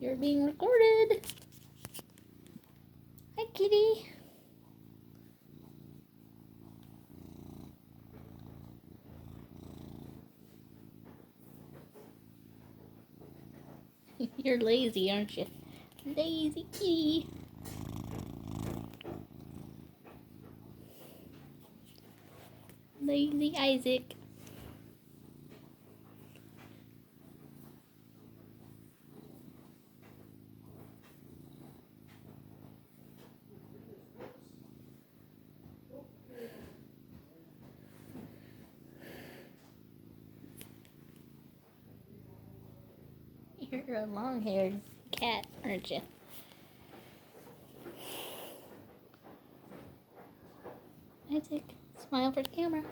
You're being recorded. Hi, kitty. You're lazy, aren't you? Lazy kitty. Lazy Isaac. You're a long-haired cat, aren't you? Isaac, smile for the camera.